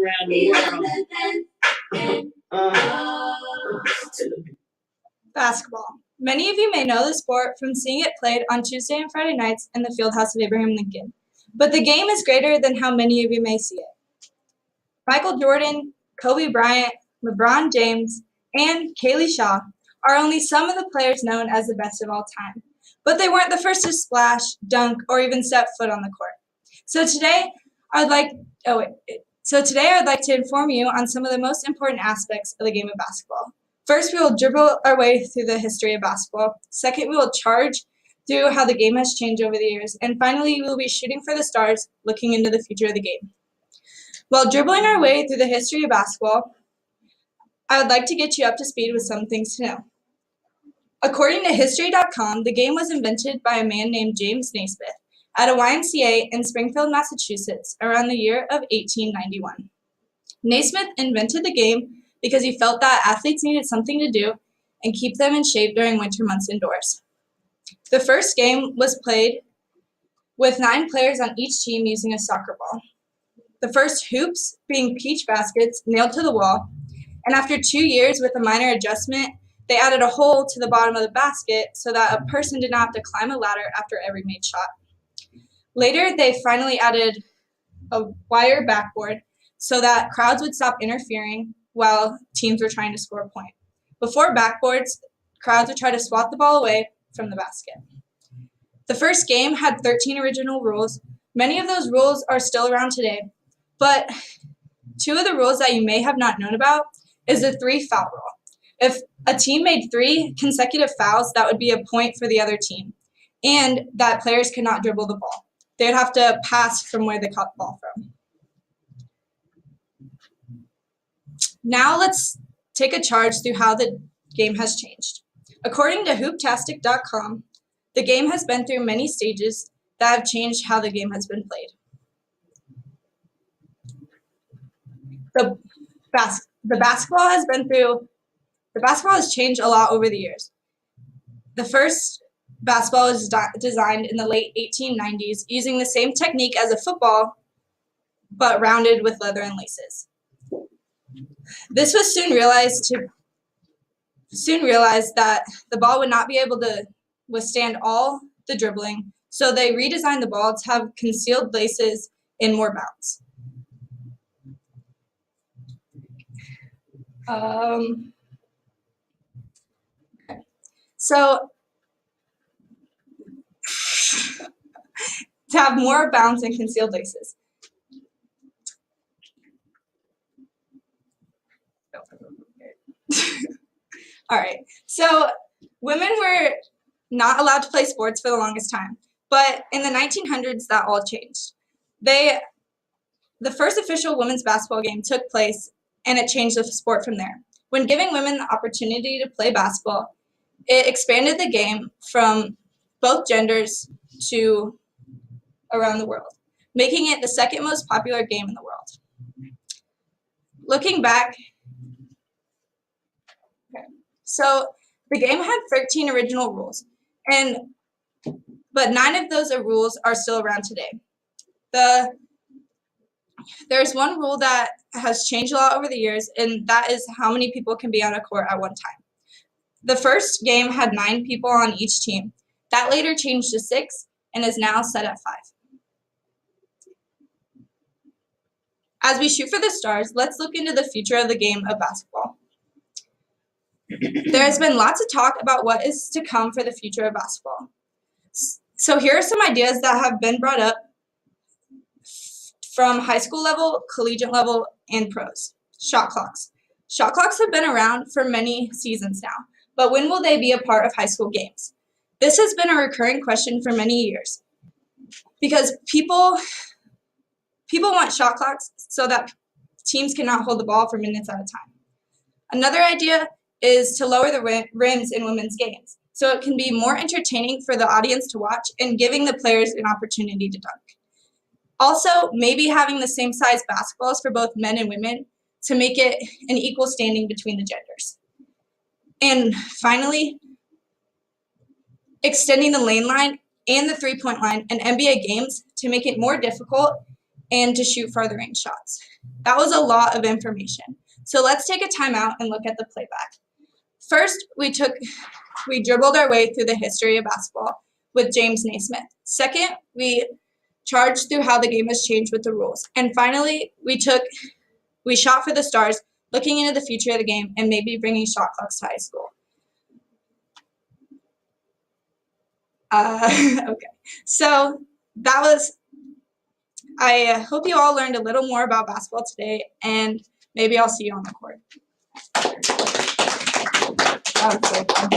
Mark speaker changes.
Speaker 1: around the world.
Speaker 2: Basketball. Many of you may know the sport from seeing it played on Tuesday and Friday nights in the Fieldhouse of Abraham Lincoln. But the game is greater than how many of you may see it. Michael Jordan, Kobe Bryant, LeBron James, and Kaylee Shaw are only some of the players known as the best of all time. But they weren't the first to splash, dunk, or even step foot on the court. So today, I'd like to inform you on some of the most important aspects of the game of basketball. First, we will dribble our way through the history of basketball. Second, we will charge through how the game has changed over the years. And finally, we will be shooting for the stars, looking into the future of the game. While dribbling our way through the history of basketball, I would like to get you up to speed with some things to know. According to History.com, the game was invented by a man named James Naismith at a YMCA in Springfield, Massachusetts, around the year of 1891. Naismith invented the game because he felt that athletes needed something to do and keep them in shape during winter months indoors. The first game was played with 9 players on each team using a soccer ball. The first hoops being peach baskets nailed to the wall, and after 2 years with a minor adjustment, they added a hole to the bottom of the basket so that a person did not have to climb a ladder after every made shot. Later, they finally added a wire backboard so that crowds would stop interfering while teams were trying to score a point. Before backboards, crowds would try to swat the ball away from the basket. The first game had 13 original rules. Many of those rules are still around today, but 2 of the rules that you may have not known about is the 3-foul rule. If a team made 3 consecutive fouls, that would be a point for the other team, and that players could not dribble the ball. They would have to pass from where they caught the ball from. Now let's take a charge through how the game has changed. According to Hooptastic.com, the game has been through many stages that have changed how the game has been played. The basketball has changed a lot over the years. The first basketball was designed in the late 1890s using the same technique as a football, but rounded with leather and laces. This was soon realized that the ball would not be able to withstand all the dribbling, so they redesigned the ball to have concealed laces and more bounce. So to have more bounce and concealed laces. All right, so women were not allowed to play sports for the longest time, but in the 1900s, that all changed. The first official women's basketball game took place, and it changed the sport from there. When giving women the opportunity to play basketball, it expanded the game from both genders to around the world, making it the second most popular game in the world. Looking back, so the game had 13 original rules, but 9 of those rules are still around today. There's one rule that has changed a lot over the years, and that is how many people can be on a court at one time. The first game had 9 people on each team. That later changed to 6 and is now set at 5. As we shoot for the stars, let's look into the future of the game of basketball. There has been lots of talk about what is to come for the future of basketball. So here are some ideas that have been brought up from high school level, collegiate level, and pros. Shot clocks. Shot clocks have been around for many seasons now, but when will they be a part of high school games? This has been a recurring question for many years because people want shot clocks so that teams cannot hold the ball for minutes at a time. Another idea is to lower the rims in women's games so it can be more entertaining for the audience to watch and giving the players an opportunity to dunk. Also, maybe having the same size basketballs for both men and women to make it an equal standing between the genders. And finally, extending the lane line and the three-point line in NBA games to make it more difficult and to shoot farther range shots. That was a lot of information. So let's take a time out and look at the playback. First, we dribbled our way through the history of basketball with James Naismith. Second, we charged through how the game has changed with the rules. And finally, we shot for the stars, looking into the future of the game and maybe bringing shot clocks to high school. Okay, so I hope you all learned a little more about basketball today, and maybe I'll see you on the court. That was so fun.